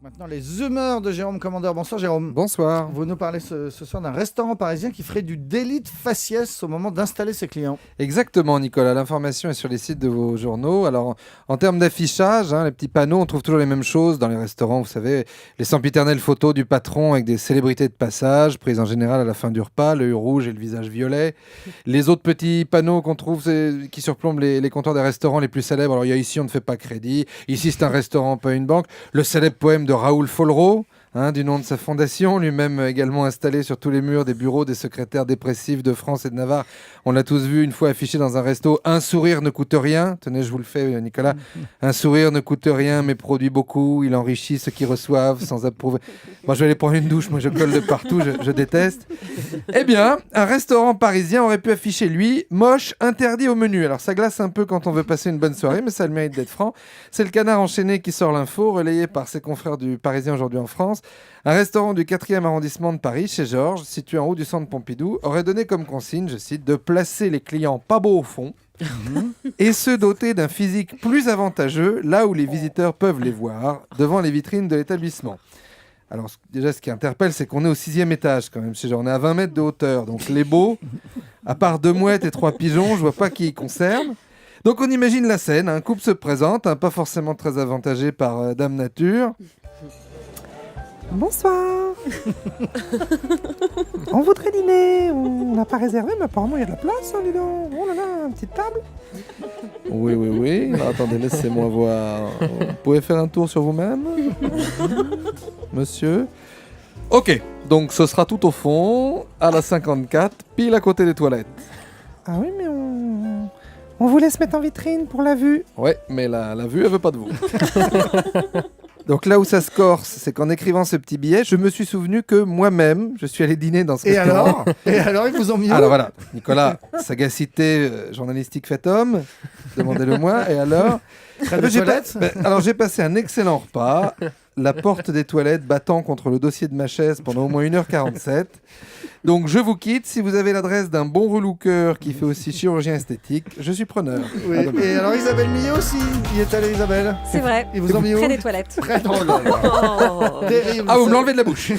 Maintenant, les humeurs de Jérôme Commandeur. Bonsoir Jérôme. Bonsoir. Vous nous parlez ce soir d'un restaurant parisien qui ferait du délit de faciès au moment d'installer ses clients. Exactement, Nicolas. L'information est sur les sites de vos journaux. Alors, en termes d'affichage, les petits panneaux, on trouve toujours les mêmes choses dans les restaurants. Vous savez, les sempiternelles photos du patron avec des célébrités de passage, prises en général à la fin du repas, l'œil rouge et le visage violet. Les autres petits panneaux qu'on trouve qui surplombent les comptoirs des restaurants les plus célèbres. Alors, il y a ici, on ne fait pas crédit. Ici, c'est un restaurant, pas une banque. Le célèbre poème de Raoul Follereau, du nom de sa fondation, lui-même également installé sur tous les murs des bureaux des secrétaires dépressifs de France et de Navarre. On l'a tous vu une fois affiché dans un resto. Un sourire ne coûte rien. Tenez, je vous le fais, Nicolas. Un sourire ne coûte rien, mais produit beaucoup. Il enrichit ceux qui reçoivent sans approuver. Moi, je vais aller prendre une douche. Moi, je colle de partout. Je déteste. Eh bien, un restaurant parisien aurait pu afficher, lui, moche, interdit au menu. Alors, ça glace un peu quand on veut passer une bonne soirée, mais ça a le mérite d'être franc. C'est le Canard enchaîné qui sort l'info, relayé par ses confrères du Parisien aujourd'hui en France. Un restaurant du 4e arrondissement de Paris, chez Georges, situé en haut du centre Pompidou, aurait donné comme consigne, je cite, de placer les clients pas beaux au fond et ceux dotés d'un physique plus avantageux, là où les visiteurs peuvent les voir, devant les vitrines de l'établissement. Alors déjà, ce qui interpelle, c'est qu'on est au 6e étage quand même, chez Georges. On est à 20 mètres de hauteur, donc les beaux, à part 2 mouettes et 3 pigeons, je vois pas qui y concerne. Donc on imagine la scène, un couple se présente, pas forcément très avantagé par Dame Nature. Bonsoir. On voudrait dîner. On n'a pas réservé, mais apparemment il y a de la place, dis donc. Oh là là, une petite table. Oui. Alors, attendez, laissez-moi voir. Vous pouvez faire un tour sur vous-même, monsieur. Ok, donc ce sera tout au fond, à la 54, pile à côté des toilettes. Ah oui, mais on vous laisse mettre en vitrine pour la vue. Ouais, mais la vue, elle veut pas de vous. Donc là où ça se corse, c'est qu'en écrivant ce petit billet, je me suis souvenu que moi-même, je suis allé dîner dans ce restaurant. Et alors, ils vous ont mis où ? Alors voilà, Nicolas, sagacité journalistique fait homme, demandez-le moi. Et alors alors j'ai passé un excellent repas, la porte des toilettes battant contre le dossier de ma chaise pendant au moins 1h47. Donc je vous quitte. Si vous avez l'adresse d'un bon relooker qui fait aussi chirurgien esthétique, je suis preneur. Oui. Et alors Isabelle Millet aussi, y est allée Isabelle ? C'est vrai. Ils vous ont mis où ? Près des toilettes. Près de... Oh là là. Terrible. Ah, vous me l'enlevez de la bouche.